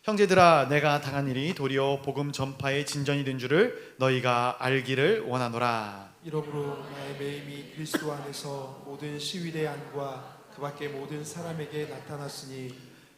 형제들아, 내가 당한 일이 도리어 복음 전파의 진전이 된 줄을 너희가 알기를 원하노라. 이러므로 나의 매임이 그리스도 안에서 모든 시위대 안과 그 밖의 모든 사람에게 나타났으니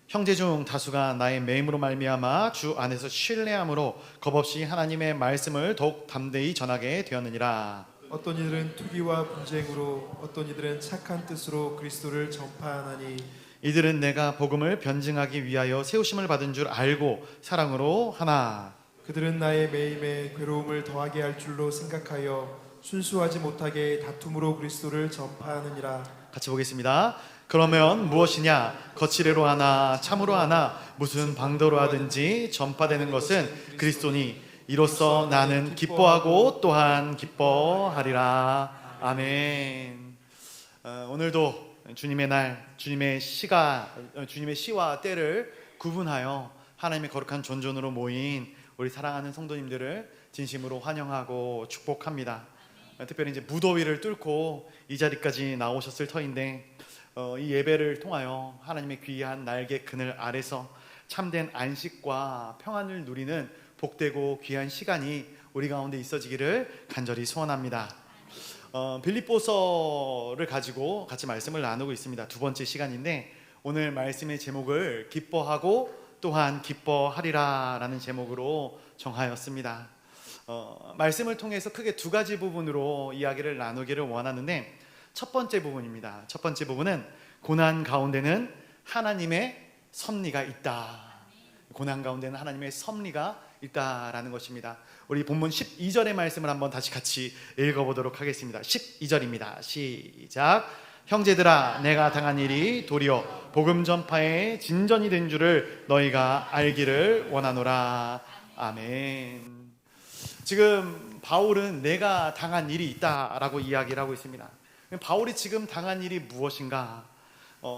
형제 중 다수가 나의 매임으로 말미암아 주 안에서 신뢰함으로 겁없이 하나님의 말씀을 더욱 담대히 전하게 되었느니라. 어떤 이들은 투기와 분쟁으로 어떤 이들은 착한 뜻으로 그리스도를 전파하나니 이들은 내가 복음을 변증하기 위하여 세우심을 받은 줄 알고 사랑으로 하나. 그들은 나의 매임에 괴로움을 더하게 할 줄로 생각하여 순수하지 못하게 다툼으로 그리스도를 전파하느니라. 같이 보겠습니다. 그러면 무엇이냐? 거칠애로 하나 참으로 하나 무슨 방도로 하든지 전파되는 것은 그리스도니 이로써 나는 기뻐하고 또한 기뻐하리라. 아멘. 오늘도 주님의 날, 주님의 시와 때를 구분하여 하나님의 거룩한 존존으로 모인 우리 사랑하는 성도님들을 진심으로 환영하고 축복합니다. 특별히 이제 무더위를 뚫고 이 자리까지 나오셨을 터인데 이 예배를 통하여 하나님의 귀한 날개 그늘 아래서 참된 안식과 평안을 누리는 복되고 귀한 시간이 우리 가운데 있어지기를 간절히 소원합니다. 빌립보서를 가지고 같이 말씀을 나누고 있습니다. 두 번째 시간인데 오늘 말씀의 제목을 기뻐하고 또한 기뻐하리라 라는 제목으로 정하였습니다. 말씀을 통해서 크게 두 가지 부분으로 이야기를 나누기를 원하는데 첫 번째 부분입니다. 첫 번째 부분은 고난 가운데는 하나님의 섭리가 있다. 고난 가운데는 하나님의 섭리가 있다라는 것입니다. 우리 본문 12절의 말씀을 한번 다시 같이 읽어보도록 하겠습니다. 12절입니다. 시작. 형제들아, 내가 당한 일이 도리어 복음 전파의 진전이 된 줄을 너희가 알기를 원하노라. 아멘. 지금 바울은 내가 당한 일이 있다라고 이야기를 하고 있습니다. 바울이 지금 당한 일이 무엇인가?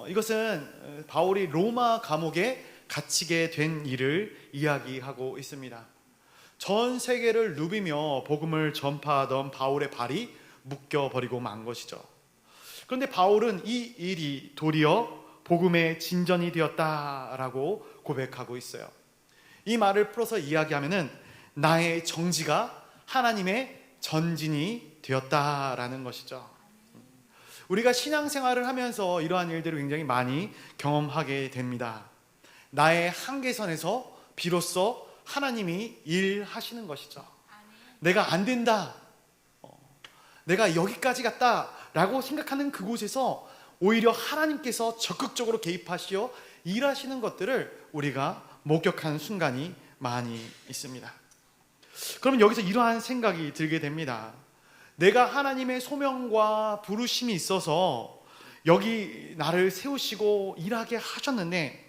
이것은 바울이 로마 감옥에 갇히게 된 일을 이야기하고 있습니다. 전 세계를 누비며 복음을 전파하던 바울의 발이 묶여버리고 만 것이죠. 그런데 바울은 이 일이 도리어 복음의 진전이 되었다라고 고백하고 있어요. 이 말을 풀어서 이야기하면은 나의 정지가 하나님의 전진이 되었다라는 것이죠. 우리가 신앙생활을 하면서 이러한 일들을 굉장히 많이 경험하게 됩니다. 나의 한계선에서 비로소 하나님이 일하시는 것이죠. 내가 안 된다, 내가 여기까지 갔다 라고 생각하는 그곳에서 오히려 하나님께서 적극적으로 개입하시어 일하시는 것들을 우리가 목격하는 순간이 많이 있습니다. 그러면 여기서 이러한 생각이 들게 됩니다. 내가 하나님의 소명과 부르심이 있어서 여기 나를 세우시고 일하게 하셨는데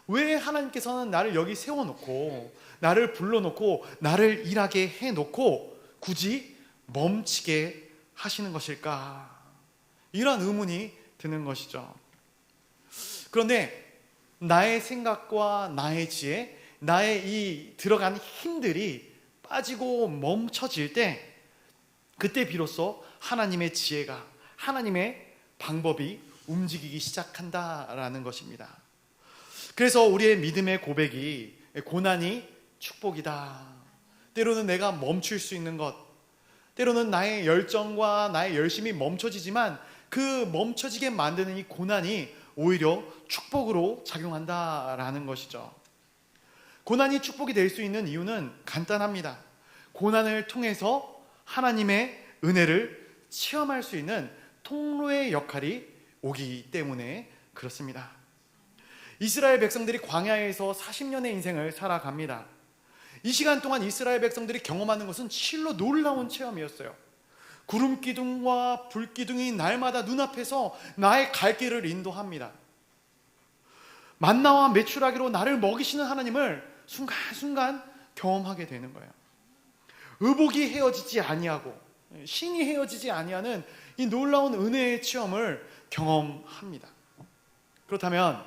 왜 하나님께서는 나를 여기 세워놓고 나를 불러놓고 나를 일하게 해놓고 굳이 멈추게 하시는 것일까? 이런 의문이 드는 것이죠. 그런데 나의 생각과 나의 지혜, 나의 이 들어간 힘들이 빠지고 멈춰질 때 그때 비로소 하나님의 지혜가, 하나님의 방법이 움직이기 시작한다라는 것입니다. 그래서 우리의 믿음의 고백이 고난이 축복이다. 때로는 내가 멈출 수 있는 것, 때로는 나의 열정과 나의 열심이 멈춰지지만 그 멈춰지게 만드는 이 고난이 오히려 축복으로 작용한다라는 것이죠. 고난이 축복이 될 수 있는 이유는 간단합니다. 고난을 통해서 하나님의 은혜를 체험할 수 있는 통로의 역할이 오기 때문에 그렇습니다. 이스라엘 백성들이 광야에서 40년의 인생을 살아갑니다. 이 시간 동안 이스라엘 백성들이 경험하는 것은 실로 놀라운 체험이었어요. 구름 기둥과 불 기둥이 날마다 눈앞에서 나의 갈 길을 인도합니다. 만나와 메추라기로 나를 먹이시는 하나님을 순간순간 경험하게 되는 거예요. 의복이 헤어지지 아니하고 신이 헤어지지 아니하는 이 놀라운 은혜의 체험을 경험합니다. 그렇다면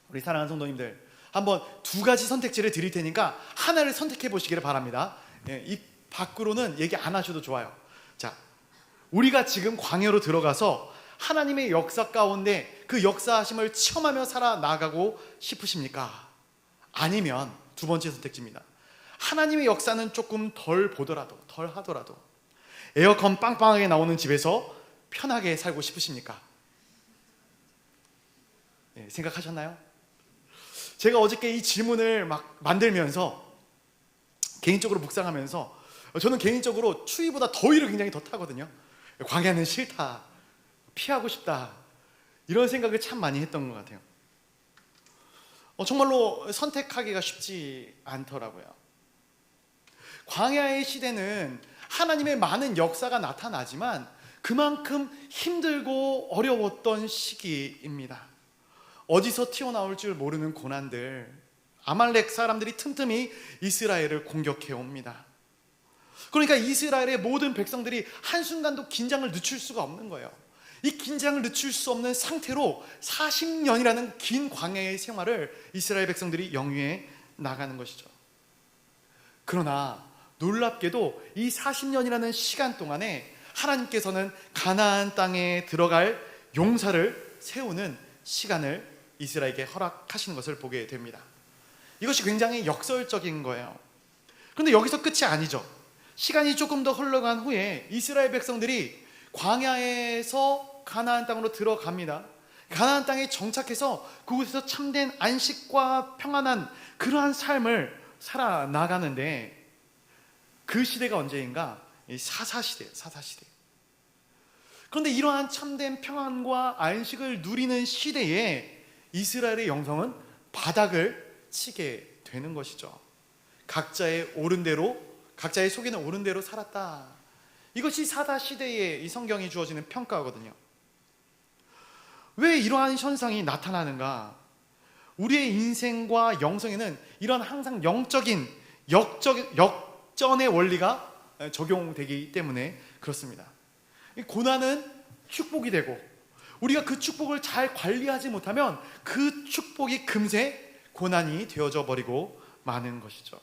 우리 사랑하는 성도님들, 한번 두 가지 선택지를 드릴 테니까 하나를 선택해 보시기를 바랍니다. 이 밖으로는 얘기 안 하셔도 좋아요. 자, 우리가 지금 광야로 들어가서 하나님의 역사 가운데 그 역사하심을 체험하며 살아나가고 싶으십니까? 아니면 두 번째 선택지입니다. 하나님의 역사는 조금 덜 하더라도 에어컨 빵빵하게 나오는 집에서 편하게 살고 싶으십니까? 네, 생각하셨나요? 제가 어저께 이 질문을 막 만들면서 개인적으로 묵상하면서 저는 개인적으로 추위보다 더위를 굉장히 더 타거든요. 광야는 싫다, 피하고 싶다, 이런 생각을 참 많이 했던 것 같아요. 정말로 선택하기가 쉽지 않더라고요. 광야의 시대는 하나님의 많은 역사가 나타나지만 그만큼 힘들고 어려웠던 시기입니다. 어디서 튀어나올 줄 모르는 고난들, 아말렉 사람들이 틈틈이 이스라엘을 공격해 옵니다. 그러니까 이스라엘의 모든 백성들이 한순간도 긴장을 늦출 수가 없는 거예요. 이 긴장을 늦출 수 없는 상태로 40년이라는 긴 광야의 생활을 이스라엘 백성들이 영위해 나가는 것이죠. 그러나 놀랍게도 이 40년이라는 시간 동안에 하나님께서는 가나안 땅에 들어갈 용사를 세우는 시간을 이스라엘에게 허락하시는 것을 보게 됩니다. 이것이 굉장히 역설적인 거예요. 그런데 여기서 끝이 아니죠. 시간이 조금 더 흘러간 후에 이스라엘 백성들이 광야에서 가나안 땅으로 들어갑니다. 가나안 땅에 정착해서 그곳에서 참된 안식과 평안한 그러한 삶을 살아나가는데, 그 시대가 언제인가? 사사시대예요. 사사시대. 그런데 이러한 참된 평안과 안식을 누리는 시대에 이스라엘의 영성은 바닥을 치게 되는 것이죠. 각자의 속에는 옳은 대로 살았다. 이것이 사사시대에 이 성경이 주어지는 평가거든요. 왜 이러한 현상이 나타나는가? 우리의 인생과 영성에는 이런 항상 영적인 역전의 원리가 적용되기 때문에 그렇습니다. 고난은 축복이 되고, 우리가 그 축복을 잘 관리하지 못하면 그 축복이 금세 고난이 되어져 버리고 마는 것이죠.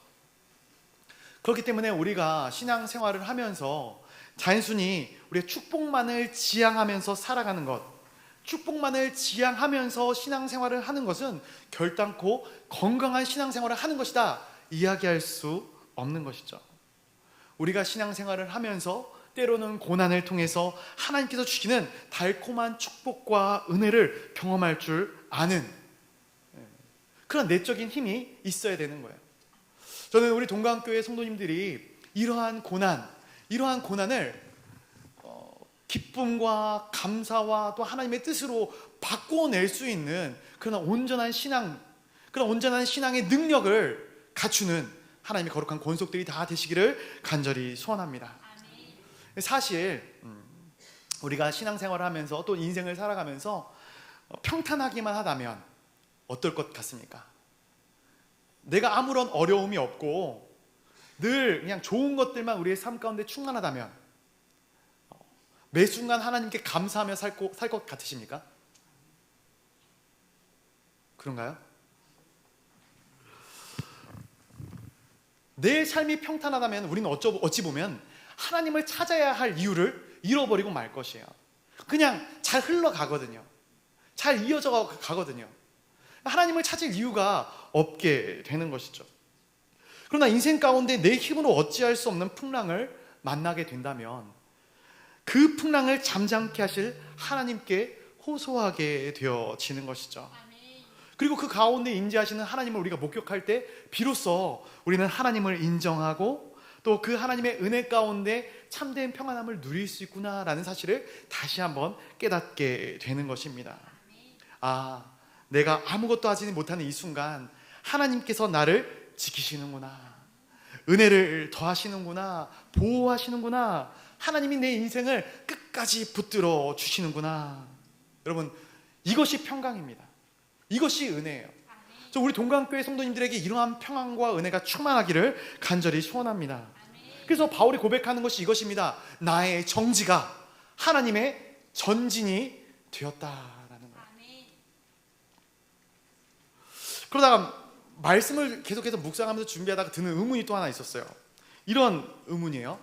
그렇기 때문에 우리가 신앙생활을 하면서 단순히 우리의 축복만을 지향하면서 살아가는 것, 축복만을 지향하면서 신앙생활을 하는 것은 결단코 건강한 신앙생활을 하는 것이다 이야기할 수 없는 것이죠. 우리가 신앙생활을 하면서 때로는 고난을 통해서 하나님께서 주시는 달콤한 축복과 은혜를 경험할 줄 아는 그런 내적인 힘이 있어야 되는 거예요. 저는 우리 동강교회 성도님들이 이러한 고난을 기쁨과 감사와 또 하나님의 뜻으로 바꿔낼 수 있는 그런 온전한 신앙의 능력을 갖추는 하나님의 거룩한 권속들이 다 되시기를 간절히 소원합니다. 사실 우리가 신앙생활을 하면서 또 인생을 살아가면서 평탄하기만 하다면 어떨 것 같습니까? 내가 아무런 어려움이 없고 늘 그냥 좋은 것들만 우리의 삶 가운데 충만하다면 매 순간 하나님께 감사하며 살 것 같으십니까? 그런가요? 내 삶이 평탄하다면 우리는 어찌 보면 하나님을 찾아야 할 이유를 잃어버리고 말 것이에요. 그냥 잘 흘러가거든요. 잘 이어져 가거든요. 하나님을 찾을 이유가 없게 되는 것이죠. 그러나 인생 가운데 내 힘으로 어찌할 수 없는 풍랑을 만나게 된다면 그 풍랑을 잠잠케 하실 하나님께 호소하게 되어지는 것이죠. 그리고 그 가운데 임재하시는 하나님을 우리가 목격할 때 비로소 우리는 하나님을 인정하고 또 그 하나님의 은혜 가운데 참된 평안함을 누릴 수 있구나라는 사실을 다시 한번 깨닫게 되는 것입니다. 아, 내가 아무것도 하지 못하는 이 순간 하나님께서 나를 지키시는구나, 은혜를 더하시는구나, 보호하시는구나, 하나님이 내 인생을 끝까지 붙들어 주시는구나. 여러분, 이것이 평강입니다. 이것이 은혜예요. 우리 동강교회 성도님들에게 이러한 평안과 은혜가 충만하기를 간절히 소원합니다. 그래서 바울이 고백하는 것이 이것입니다. 나의 정지가 하나님의 전진이 되었다라는 거예요. 그러다가 말씀을 계속해서 묵상하면서 준비하다가 드는 의문이 또 하나 있었어요. 이런 의문이에요.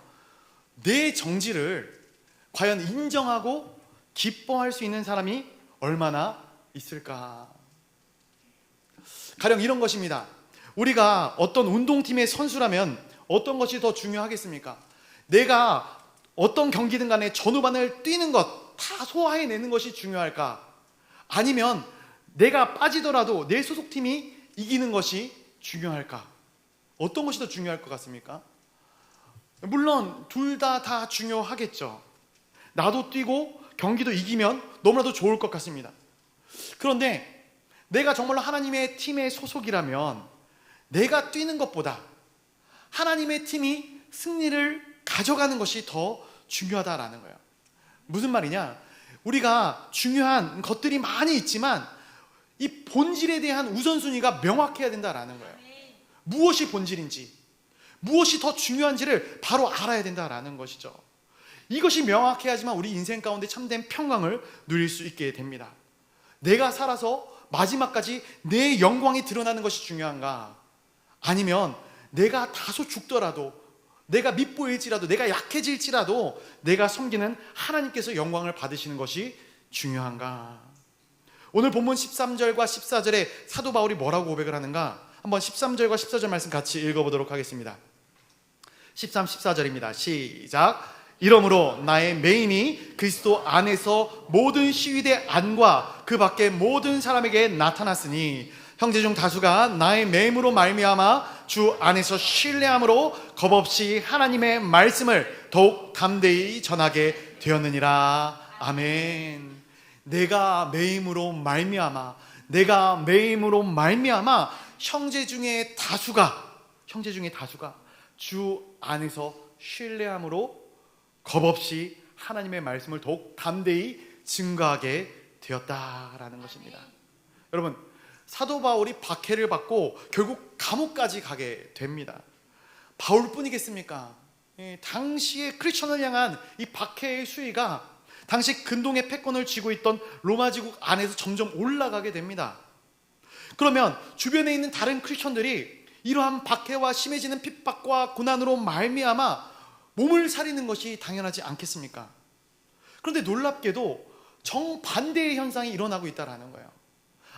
내 정지를 과연 인정하고 기뻐할 수 있는 사람이 얼마나 있을까? 가령 이런 것입니다. 우리가 어떤 운동팀의 선수라면 어떤 것이 더 중요하겠습니까? 내가 어떤 경기든 간에 전후반을 뛰는 것 다 소화해내는 것이 중요할까? 아니면 내가 빠지더라도 내 소속팀이 이기는 것이 중요할까? 어떤 것이 더 중요할 것 같습니까? 물론 둘 다 중요하겠죠. 나도 뛰고 경기도 이기면 너무나도 좋을 것 같습니다. 그런데 내가 정말로 하나님의 팀의 소속이라면 내가 뛰는 것보다 하나님의 팀이 승리를 가져가는 것이 더 중요하다라는 거예요. 무슨 말이냐? 우리가 중요한 것들이 많이 있지만 이 본질에 대한 우선순위가 명확해야 된다라는 거예요. 무엇이 본질인지, 무엇이 더 중요한지를 바로 알아야 된다라는 것이죠. 이것이 명확해야지만 우리 인생 가운데 참된 평강을 누릴 수 있게 됩니다. 내가 살아서 마지막까지 내 영광이 드러나는 것이 중요한가? 아니면 내가 다소 죽더라도, 내가 밉보일지라도, 내가 약해질지라도 내가 섬기는 하나님께서 영광을 받으시는 것이 중요한가? 오늘 본문 13절과 14절에 사도 바울이 뭐라고 고백을 하는가? 한번 13절과 14절 말씀 같이 읽어보도록 하겠습니다. 13, 14절입니다. 시작. 이러므로 나의 매임이 그리스도 안에서 모든 시위대 안과 그 밖의 모든 사람에게 나타났으니 형제 중 다수가 나의 매임으로 말미암아 주 안에서 신뢰함으로 겁없이 하나님의 말씀을 더욱 담대히 전하게 되었느니라. 아멘. 내가 매임으로 말미암아 형제 중에 다수가 주 안에서 신뢰함으로 겁없이 하나님의 말씀을 더욱 담대히 증거하게 되었다라는 것입니다. 여러분, 사도 바울이 박해를 받고 결국 감옥까지 가게 됩니다. 바울뿐이겠습니까? 당시의 크리스천을 향한 이 박해의 수위가 당시 근동의 패권을 쥐고 있던 로마 제국 안에서 점점 올라가게 됩니다. 그러면 주변에 있는 다른 크리스천들이 이러한 박해와 심해지는 핍박과 고난으로 말미암아 몸을 사리는 것이 당연하지 않겠습니까? 그런데 놀랍게도 정반대의 현상이 일어나고 있다는 거예요.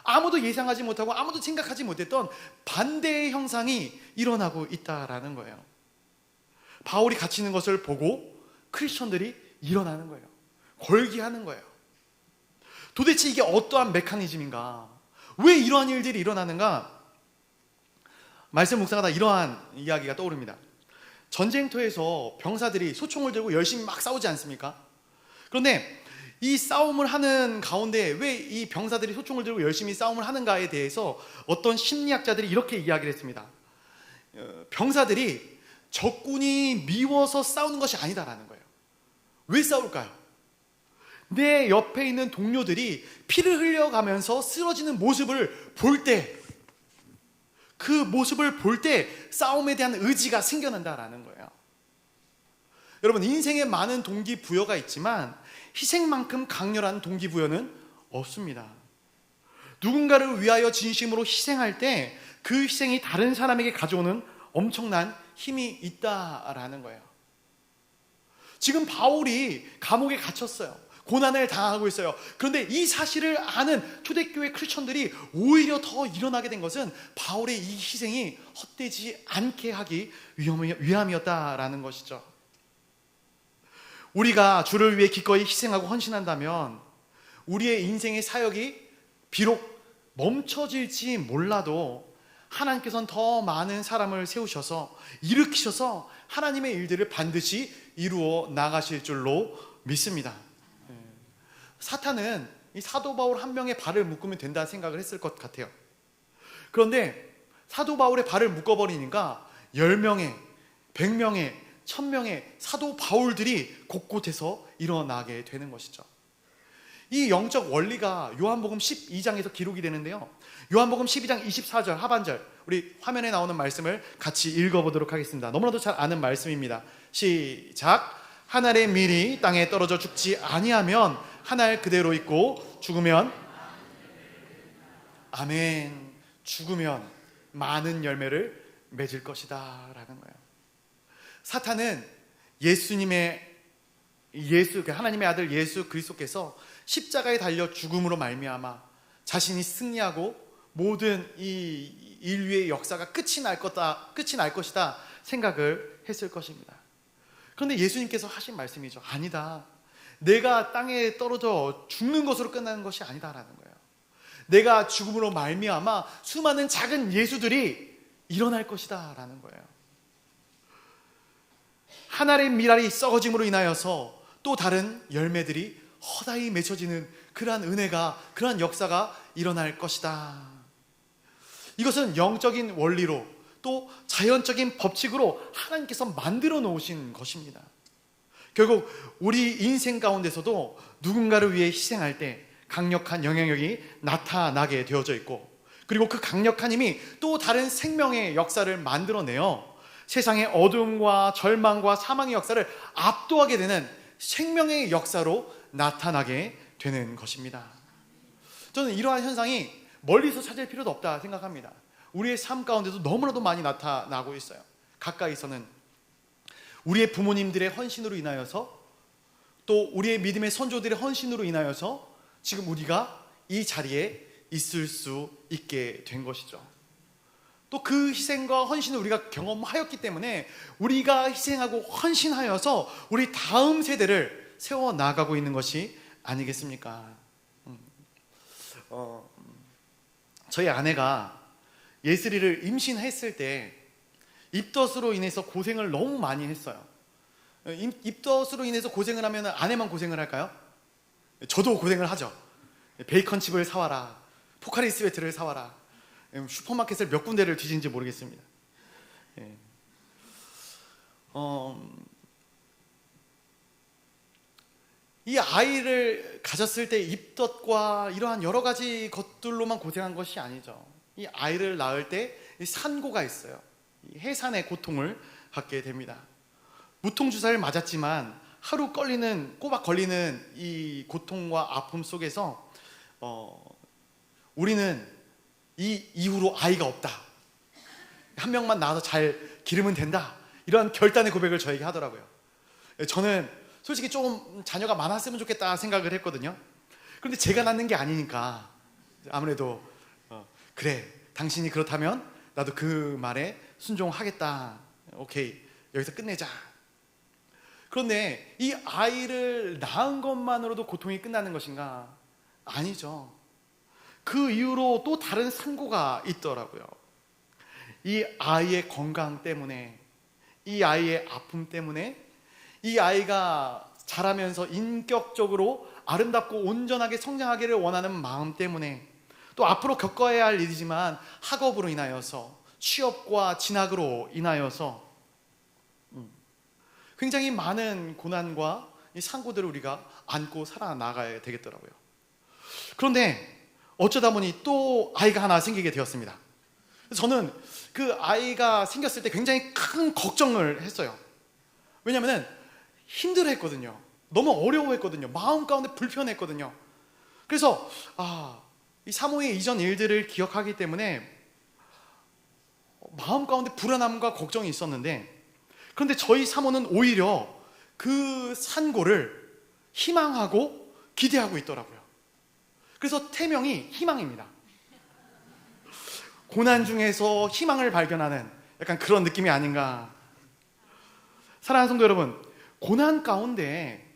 아무도 예상하지 못하고 아무도 생각하지 못했던 반대의 형상이 일어나고 있다는 거예요. 바울이 갇히는 것을 보고 크리스천들이 일어나는 거예요. 걸기하는 거예요. 도대체 이게 어떠한 메커니즘인가? 왜 이러한 일들이 일어나는가? 말씀 묵상하다 이러한 이야기가 떠오릅니다. 전쟁터에서 병사들이 소총을 들고 열심히 막 싸우지 않습니까? 그런데 이 싸움을 하는 가운데 왜 이 병사들이 소총을 들고 열심히 싸움을 하는가에 대해서 어떤 심리학자들이 이렇게 이야기를 했습니다. 병사들이 적군이 미워서 싸우는 것이 아니다라는 거예요. 왜 싸울까요? 내 옆에 있는 동료들이 피를 흘려가면서 쓰러지는 모습을 볼 때, 그 모습을 볼 때 싸움에 대한 의지가 생겨난다라는 거예요. 여러분, 인생에 많은 동기부여가 있지만 희생만큼 강렬한 동기부여는 없습니다. 누군가를 위하여 진심으로 희생할 때 그 희생이 다른 사람에게 가져오는 엄청난 힘이 있다라는 거예요. 지금 바울이 감옥에 갇혔어요. 고난을 당하고 있어요. 그런데 이 사실을 아는 초대교회 크리스천들이 오히려 더 일어나게 된 것은 바울의 이 희생이 헛되지 않게 하기 위함이었다라는 것이죠. 우리가 주를 위해 기꺼이 희생하고 헌신한다면 우리의 인생의 사역이 비록 멈춰질지 몰라도 하나님께서는 더 많은 사람을 세우셔서 일으키셔서 하나님의 일들을 반드시 이루어 나가실 줄로 믿습니다. 사탄은 이 사도 바울 한 명의 발을 묶으면 된다 생각을 했을 것 같아요. 그런데 사도 바울의 발을 묶어버리니까 10명의, 100명의, 1000명의 사도 바울들이 곳곳에서 일어나게 되는 것이죠. 이 영적 원리가 요한복음 12장에서 기록이 되는데요. 요한복음 12장 24절 하반절, 우리 화면에 나오는 말씀을 같이 읽어보도록 하겠습니다. 너무나도 잘 아는 말씀입니다. 시작. 한 알의 밀이 땅에 떨어져 죽지 아니하면 한 알 그대로 있고 죽으면, 아멘, 죽으면 많은 열매를 맺을 것이다 라는 거예요. 사탄은 하나님의 아들 예수 그리스도께서 십자가에 달려 죽음으로 말미암아 자신이 승리하고 모든 이 인류의 역사가 끝이 날 것이다 생각을 했을 것입니다. 그런데 예수님께서 하신 말씀이죠. 아니다. 내가 땅에 떨어져 죽는 것으로 끝나는 것이 아니다라는 거예요. 내가 죽음으로 말미암아 수많은 작은 예수들이 일어날 것이다 라는 거예요. 한 알의 밀알이 썩어짐으로 인하여서 또 다른 열매들이 허다히 맺혀지는 그러한 은혜가, 그러한 역사가 일어날 것이다. 이것은 영적인 원리로 또 자연적인 법칙으로 하나님께서 만들어 놓으신 것입니다. 결국 우리 인생 가운데서도 누군가를 위해 희생할 때 강력한 영향력이 나타나게 되어져 있고, 그리고 그 강력한 힘이 또 다른 생명의 역사를 만들어내어 세상의 어둠과 절망과 사망의 역사를 압도하게 되는 생명의 역사로 나타나게 되는 것입니다. 저는 이러한 현상이 멀리서 찾을 필요도 없다 생각합니다. 우리의 삶 가운데도 너무나도 많이 나타나고 있어요. 가까이서는 우리의 부모님들의 헌신으로 인하여서, 또 우리의 믿음의 선조들의 헌신으로 인하여서 지금 우리가 이 자리에 있을 수 있게 된 것이죠. 또 그 희생과 헌신을 우리가 경험하였기 때문에 우리가 희생하고 헌신하여서 우리 다음 세대를 세워나가고 있는 것이 아니겠습니까? 저희 아내가 예슬이를 임신했을 때 입덧으로 인해서 고생을 너무 많이 했어요. 입덧으로 인해서 고생을 하면 아내만 고생을 할까요? 저도 고생을 하죠. 베이컨칩을 사와라, 포카리 스웨트를 사와라, 슈퍼마켓을 몇 군데를 뒤진지 모르겠습니다. 이 아이를 가졌을 때 입덧과 이러한 여러 가지 것들로만 고생한 것이 아니죠. 이 아이를 낳을 때 산고가 있어요. 해산의 고통을 갖게 됩니다. 무통주사를 맞았지만 하루 꼬박 걸리는 이 고통과 아픔 속에서 우리는 이 이후로 아이가 없다, 한 명만 낳아서 잘 기르면 된다, 이런 결단의 고백을 저에게 하더라고요. 저는 솔직히 조금 자녀가 많았으면 좋겠다 생각을 했거든요. 그런데 제가 낳는 게 아니니까 아무래도 그래, 당신이 그렇다면 나도 그 말에 순종하겠다, 오케이, 여기서 끝내자. 그런데 이 아이를 낳은 것만으로도 고통이 끝나는 것인가? 아니죠. 그 이후로 또 다른 산고가 있더라고요. 이 아이의 건강 때문에, 이 아이의 아픔 때문에, 이 아이가 자라면서 인격적으로 아름답고 온전하게 성장하기를 원하는 마음 때문에, 또 앞으로 겪어야 할 일이지만 학업으로 인하여서, 취업과 진학으로 인하여서 굉장히 많은 고난과 이 상고들을 우리가 안고 살아나가야 되겠더라고요. 그런데 어쩌다 보니 또 아이가 하나 생기게 되었습니다. 저는 그 아이가 생겼을 때 굉장히 큰 걱정을 했어요. 왜냐하면 힘들어했거든요. 너무 어려워했거든요. 마음 가운데 불편했거든요. 그래서 이 사모의 이전 일들을 기억하기 때문에 마음 가운데 불안함과 걱정이 있었는데, 그런데 저희 사모는 오히려 그 산고를 희망하고 기대하고 있더라고요. 그래서 태명이 희망입니다. 고난 중에서 희망을 발견하는 약간 그런 느낌이 아닌가. 사랑하는 성도 여러분, 고난 가운데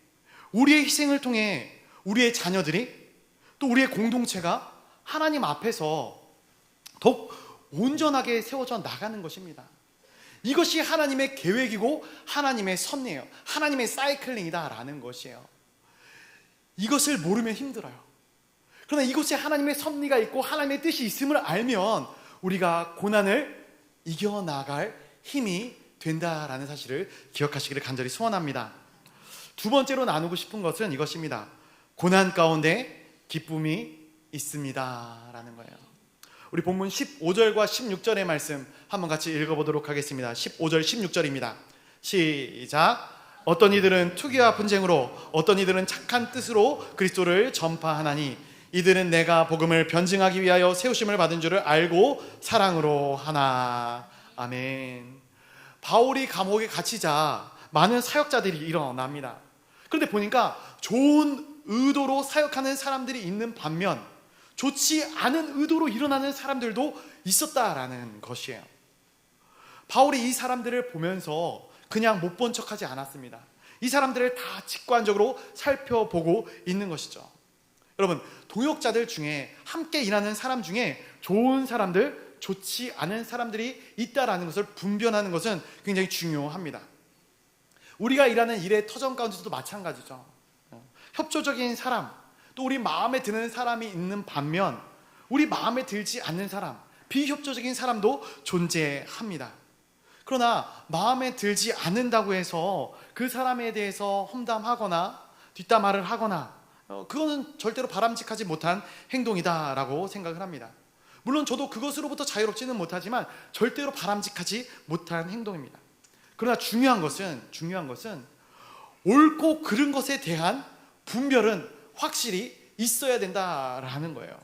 우리의 희생을 통해 우리의 자녀들이, 또 우리의 공동체가 하나님 앞에서 더욱 온전하게 세워져 나가는 것입니다. 이것이 하나님의 계획이고 하나님의 섭리예요. 하나님의 사이클링이다라는 것이에요. 이것을 모르면 힘들어요. 그러나 이곳에 하나님의 섭리가 있고 하나님의 뜻이 있음을 알면 우리가 고난을 이겨나갈 힘이 된다라는 사실을 기억하시기를 간절히 소원합니다. 두 번째로 나누고 싶은 것은 이것입니다. 고난 가운데 기쁨이 있습니다 라는 거예요. 우리 본문 15절과 16절의 말씀 한번 같이 읽어보도록 하겠습니다. 15절 16절입니다. 시작. 어떤 이들은 투기와 분쟁으로, 어떤 이들은 착한 뜻으로 그리스도를 전파하나니 이들은 내가 복음을 변증하기 위하여 세우심을 받은 줄을 알고 사랑으로 하나. 아멘. 바울이 감옥에 갇히자 많은 사역자들이 일어납니다. 그런데 보니까 좋은 의도로 사역하는 사람들이 있는 반면 좋지 않은 의도로 일어나는 사람들도 있었다라는 것이에요. 바울이 이 사람들을 보면서 그냥 못 본 척하지 않았습니다. 이 사람들을 다 직관적으로 살펴보고 있는 것이죠. 여러분, 동역자들 중에 함께 일하는 사람 중에 좋은 사람들, 좋지 않은 사람들이 있다라는 것을 분별하는 것은 굉장히 중요합니다. 우리가 일하는 일의 터전 가운데서도 마찬가지죠. 협조적인 사람, 또 우리 마음에 드는 사람이 있는 반면 우리 마음에 들지 않는 사람, 비협조적인 사람도 존재합니다. 그러나 마음에 들지 않는다고 해서 그 사람에 대해서 험담하거나 뒷담화를 하거나 그거는 절대로 바람직하지 못한 행동이다라고 생각을 합니다. 물론 저도 그것으로부터 자유롭지는 못하지만 절대로 바람직하지 못한 행동입니다. 그러나 중요한 것은 옳고 그른 것에 대한 분별은 확실히 있어야 된다라는 거예요.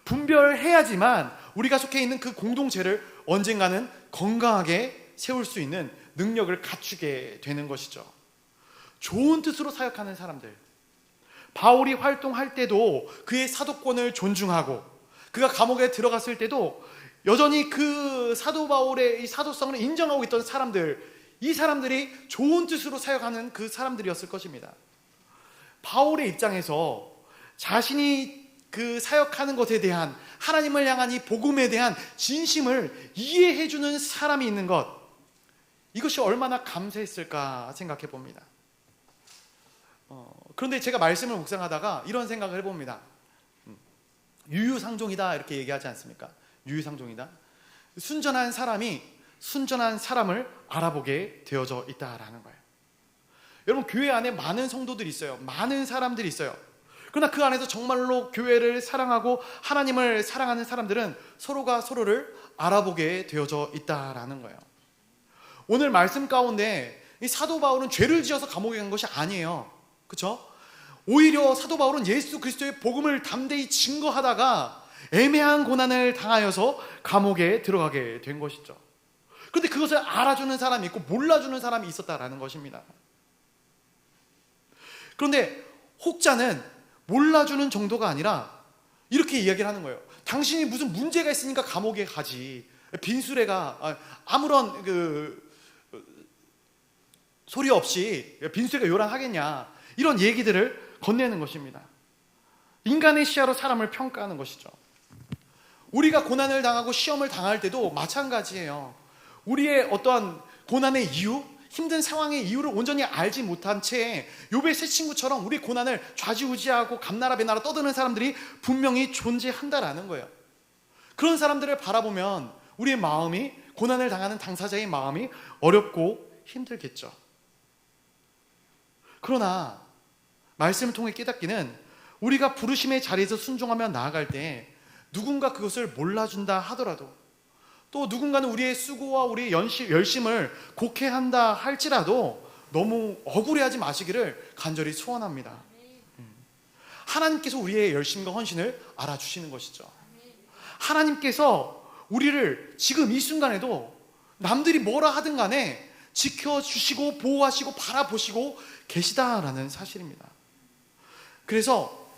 분별해야지만 우리가 속해 있는 그 공동체를 언젠가는 건강하게 세울 수 있는 능력을 갖추게 되는 것이죠. 좋은 뜻으로 사역하는 사람들, 바울이 활동할 때도 그의 사도권을 존중하고 그가 감옥에 들어갔을 때도 여전히 그 사도 바울의 이 사도성을 인정하고 있던 사람들, 이 사람들이 좋은 뜻으로 사역하는 그 사람들이었을 것입니다. 바울의 입장에서 자신이 그 사역하는 것에 대한 하나님을 향한 이 복음에 대한 진심을 이해해주는 사람이 있는 것, 이것이 얼마나 감사했을까 생각해 봅니다. 그런데 제가 말씀을 묵상하다가 이런 생각을 해봅니다. 유유상종이다 이렇게 얘기하지 않습니까? 유유상종이다. 순전한 사람이 순전한 사람을 알아보게 되어져 있다라는 거예요. 여러분, 교회 안에 많은 성도들이 있어요. 많은 사람들이 있어요. 그러나 그 안에서 정말로 교회를 사랑하고 하나님을 사랑하는 사람들은 서로가 서로를 알아보게 되어져 있다라는 거예요. 오늘 말씀 가운데 이 사도 바울은 죄를 지어서 감옥에 간 것이 아니에요. 그렇죠? 오히려 사도 바울은 예수 그리스도의 복음을 담대히 증거하다가 애매한 고난을 당하여서 감옥에 들어가게 된 것이죠. 그런데 그것을 알아주는 사람이 있고 몰라주는 사람이 있었다라는 것입니다. 그런데 혹자는 몰라주는 정도가 아니라 이렇게 이야기를 하는 거예요. 당신이 무슨 문제가 있으니까 감옥에 가지, 빈수레가 아무런 소리 없이 빈수레가 요란하겠냐, 이런 얘기들을 건네는 것입니다. 인간의 시야로 사람을 평가하는 것이죠. 우리가 고난을 당하고 시험을 당할 때도 마찬가지예요. 우리의 어떠한 고난의 이유, 힘든 상황의 이유를 온전히 알지 못한 채 욥의 세 친구처럼 우리 고난을 좌지우지하고 감나라 배나라 떠드는 사람들이 분명히 존재한다라는 거예요. 그런 사람들을 바라보면 우리의 마음이, 고난을 당하는 당사자의 마음이 어렵고 힘들겠죠. 그러나 말씀을 통해 깨닫기는 우리가 부르심의 자리에서 순종하며 나아갈 때 누군가 그것을 몰라준다 하더라도, 또 누군가는 우리의 수고와 우리의 열심을 곡해한다 할지라도 너무 억울해하지 마시기를 간절히 소원합니다. 하나님께서 우리의 열심과 헌신을 알아주시는 것이죠. 하나님께서 우리를 지금 이 순간에도 남들이 뭐라 하든 간에 지켜주시고 보호하시고 바라보시고 계시다라는 사실입니다. 그래서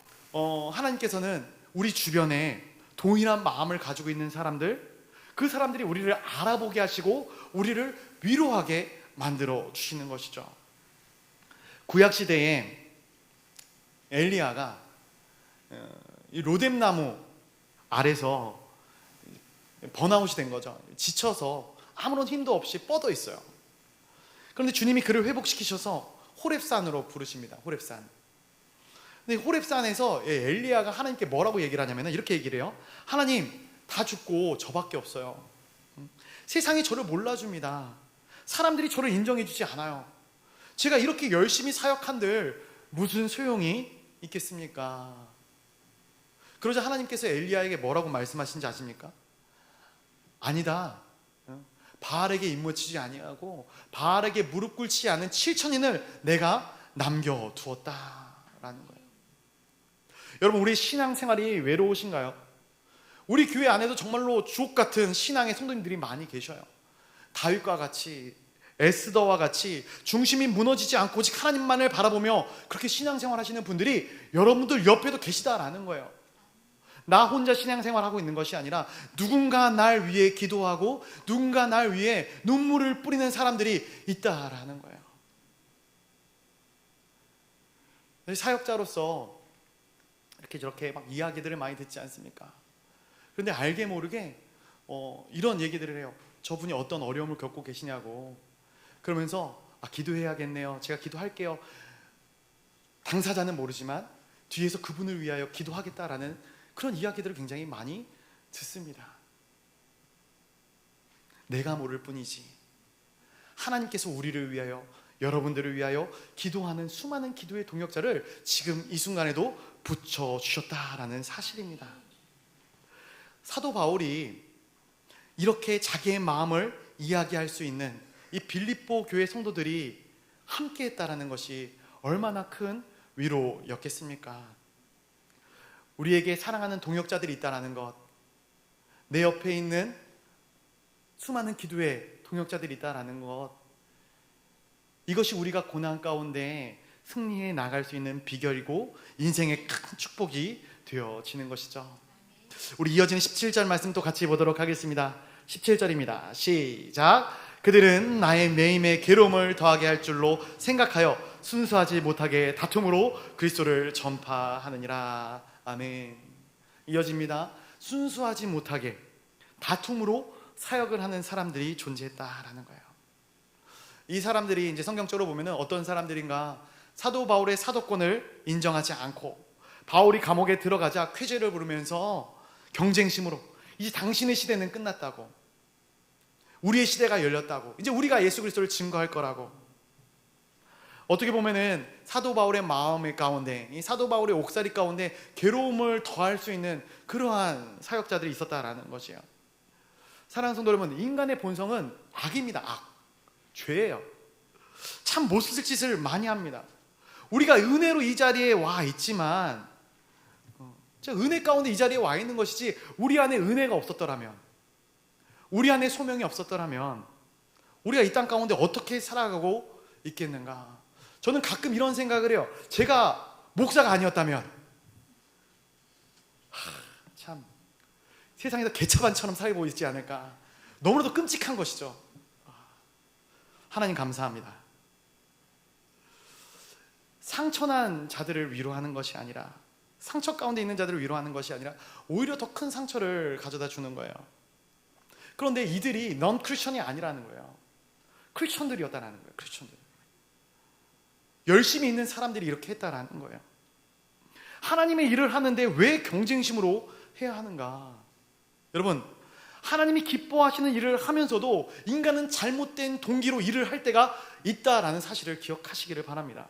하나님께서는 우리 주변에 동일한 마음을 가지고 있는 사람들, 그 사람들이 우리를 알아보게 하시고 우리를 위로하게 만들어 주시는 것이죠. 구약시대에 엘리야가 이 로뎀나무 아래서 번아웃이 된 거죠. 지쳐서 아무런 힘도 없이 뻗어 있어요. 그런데 주님이 그를 회복시키셔서 호렙산으로 부르십니다. 호렙산. 근데 호렙산에서 엘리야가 하나님께 뭐라고 얘기를 하냐면 이렇게 얘기를 해요. 하나님, 다 죽고 저밖에 없어요. 세상이 저를 몰라줍니다. 사람들이 저를 인정해주지 않아요. 제가 이렇게 열심히 사역한들 무슨 소용이 있겠습니까? 그러자 하나님께서 엘리야에게 뭐라고 말씀하신지 아십니까? 아니다. 바알에게 임무치지 아니하고 바알에게 무릎 꿇지 않은 7천인을 내가 남겨두었다라는 거예요. 여러분, 우리 신앙생활이 외로우신가요? 우리 교회 안에도 정말로 주옥같은 신앙의 성도님들이 많이 계셔요. 다윗과 같이, 에스더와 같이 중심이 무너지지 않고 오직 하나님만을 바라보며 그렇게 신앙생활 하시는 분들이 여러분들 옆에도 계시다라는 거예요. 나 혼자 신앙생활하고 있는 것이 아니라 누군가 날 위해 기도하고 누군가 날 위해 눈물을 뿌리는 사람들이 있다라는 거예요. 사역자로서 이렇게 저렇게 막 이야기들을 많이 듣지 않습니까? 그런데 알게 모르게 이런 얘기들을 해요. 저분이 어떤 어려움을 겪고 계시냐고. 그러면서 기도해야겠네요. 제가 기도할게요. 당사자는 모르지만 뒤에서 그분을 위하여 기도하겠다라는 그런 이야기들을 굉장히 많이 듣습니다. 내가 모를 뿐이지 하나님께서 우리를 위하여, 여러분들을 위하여 기도하는 수많은 기도의 동역자를 지금 이 순간에도 붙여주셨다라는 사실입니다. 사도 바울이 이렇게 자기의 마음을 이야기할 수 있는 이 빌립보 교회 성도들이 함께 했다라는 것이 얼마나 큰 위로였겠습니까? 우리에게 사랑하는 동역자들이 있다라는 것, 내 옆에 있는 수많은 기도의 동역자들이 있다라는 것, 이것이 우리가 고난 가운데 승리해 나갈 수 있는 비결이고 인생의 큰 축복이 되어지는 것이죠. 우리 이어지는 17절 말씀도 같이 보도록 하겠습니다. 17절입니다. 시작. 그들은 나의 매임에 괴로움을 더하게 할 줄로 생각하여 순수하지 못하게 다툼으로 그리스도를 전파하느니라. 아멘. 이어집니다. 순수하지 못하게 다툼으로 사역을 하는 사람들이 존재했다라는 거예요. 이 사람들이 이제 성경적으로 보면 어떤 사람들인가, 사도 바울의 사도권을 인정하지 않고 바울이 감옥에 들어가자 쾌죄를 부르면서 경쟁심으로 이제 당신의 시대는 끝났다고, 우리의 시대가 열렸다고, 이제 우리가 예수 그리스도를 증거할 거라고, 어떻게 보면은 사도 바울의 마음 가운데, 이 사도 바울의 옥살이 가운데 괴로움을 더할 수 있는 그러한 사역자들이 있었다라는 것이에요. 사랑하는 성도 여러분, 인간의 본성은 악입니다. 악, 죄예요. 참 못쓸 짓을 많이 합니다. 우리가 은혜로 이 자리에 와 있지만, 은혜 가운데 이 자리에 와 있는 것이지, 우리 안에 은혜가 없었더라면, 우리 안에 소명이 없었더라면 우리가 이 땅 가운데 어떻게 살아가고 있겠는가. 저는 가끔 이런 생각을 해요. 제가 목사가 아니었다면 참 세상에서 개차반처럼 살고 있지 않을까. 너무나도 끔찍한 것이죠. 하나님 감사합니다. 상처난 자들을 위로하는 것이 아니라, 상처 가운데 있는 자들을 위로하는 것이 아니라 오히려 더 큰 상처를 가져다 주는 거예요. 그런데 이들이 넌 크리스천이 아니라는 거예요. 크리스천들이었다라는 거예요. 크리스천들. 열심히 있는 사람들이 이렇게 했다라는 거예요. 하나님의 일을 하는데 왜 경쟁심으로 해야 하는가? 여러분, 하나님이 기뻐하시는 일을 하면서도 인간은 잘못된 동기로 일을 할 때가 있다라는 사실을 기억하시기를 바랍니다.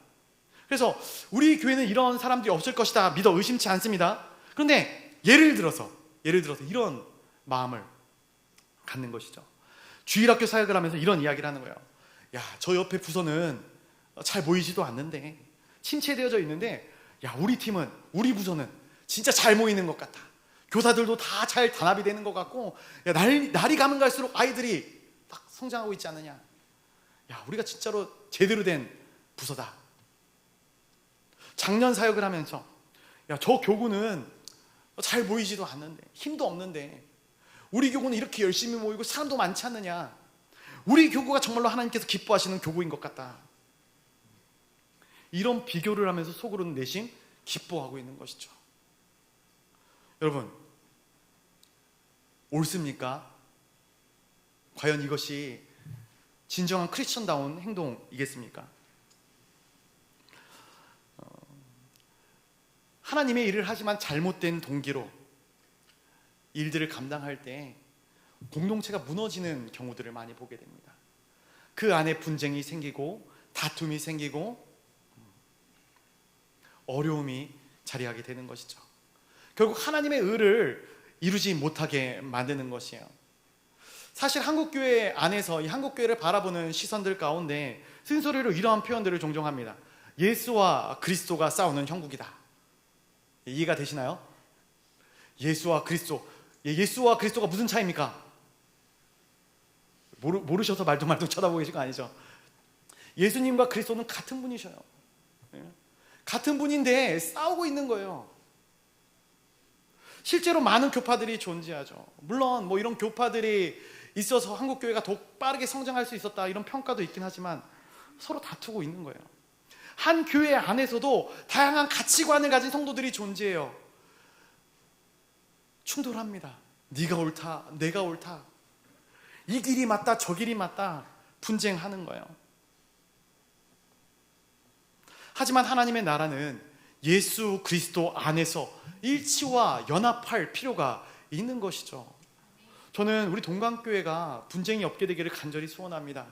그래서 우리 교회는 이런 사람들이 없을 것이다 믿어 의심치 않습니다. 그런데 예를 들어서 이런 마음을 갖는 것이죠. 주일학교 사역을 하면서 이런 이야기를 하는 거예요. 야, 저 옆에 부서는 잘 모이지도 않는데, 침체되어져 있는데, 야, 우리 팀은, 우리 부서는 진짜 잘 모이는 것 같다. 교사들도 다 잘 단합이 되는 것 같고, 야, 날이 가면 갈수록 아이들이 딱 성장하고 있지 않느냐. 야, 우리가 진짜로 제대로 된 부서다. 작년 사역을 하면서, 야, 저 교구는 잘 모이지도 않는데, 힘도 없는데, 우리 교구는 이렇게 열심히 모이고 사람도 많지 않느냐. 우리 교구가 정말로 하나님께서 기뻐하시는 교구인 것 같다. 이런 비교를 하면서 속으로는 내심 기뻐하고 있는 것이죠. 여러분, 옳습니까? 과연 이것이 진정한 크리스천다운 행동이겠습니까? 하나님의 일을 하지만 잘못된 동기로 일들을 감당할 때 공동체가 무너지는 경우들을 많이 보게 됩니다. 그 안에 분쟁이 생기고 다툼이 생기고 어려움이 자리하게 되는 것이죠. 결국 하나님의 의를 이루지 못하게 만드는 것이에요. 사실 한국교회 안에서 이 한국교회를 바라보는 시선들 가운데 쓴소리로 이러한 표현들을 종종 합니다. 예수와 그리스도가 싸우는 형국이다. 이해가 되시나요? 예수와 그리스도. 예수와 그리스도가 무슨 차이입니까? 모르셔서 말똥말똥 쳐다보고 계신 거 아니죠? 예수님과 그리스도는 같은 분이셔요. 같은 분인데 싸우고 있는 거예요. 실제로 많은 교파들이 존재하죠. 물론 뭐 이런 교파들이 있어서 한국교회가 더 빠르게 성장할 수 있었다 이런 평가도 있긴 하지만 서로 다투고 있는 거예요. 한 교회 안에서도 다양한 가치관을 가진 성도들이 존재해요. 충돌합니다. 네가 옳다, 내가 옳다, 이 길이 맞다, 저 길이 맞다 분쟁하는 거예요. 하지만 하나님의 나라는 예수 그리스도 안에서 일치와 연합할 필요가 있는 것이죠. 저는 우리 동강교회가 분쟁이 없게 되기를 간절히 소원합니다.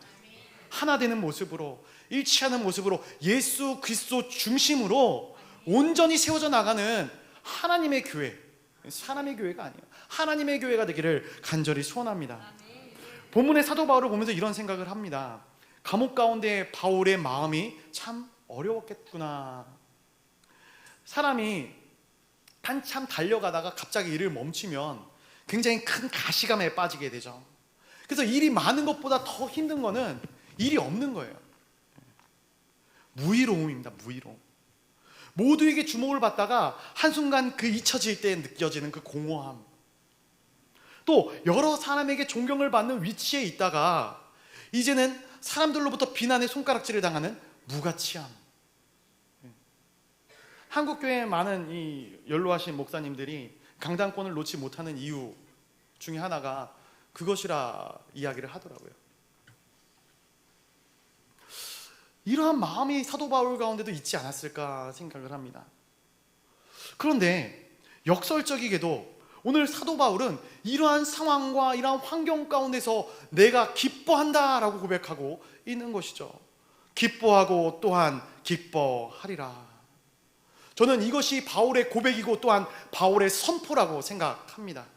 하나 되는 모습으로, 일치하는 모습으로 예수 그리스도 중심으로 온전히 세워져 나가는 하나님의 교회, 사람의 교회가 아니에요. 하나님의 교회가 되기를 간절히 소원합니다. 본문의 사도 바울을 보면서 이런 생각을 합니다. 감옥 가운데 바울의 마음이 참 어려웠겠구나. 사람이 한참 달려가다가 갑자기 일을 멈추면 굉장히 큰 가시감에 빠지게 되죠. 그래서 일이 많은 것보다 더 힘든 거는 일이 없는 거예요. 무의로움입니다. 무의로움. 모두에게 주목을 받다가 한순간 그 잊혀질 때 느껴지는 그 공허함, 또 여러 사람에게 존경을 받는 위치에 있다가 이제는 사람들로부터 비난의 손가락질을 당하는 무가치함. 한국교회에 많은 이 연로하신 목사님들이 강단권을 놓지 못하는 이유 중에 하나가 그것이라 이야기를 하더라고요. 이러한 마음이 사도 바울 가운데도 있지 않았을까 생각을 합니다. 그런데 역설적이게도 오늘 사도 바울은 이러한 상황과 이러한 환경 가운데서 내가 기뻐한다라고 고백하고 있는 것이죠. 기뻐하고 또한 기뻐하리라. 저는 이것이 바울의 고백이고 또한 바울의 선포라고 생각합니다.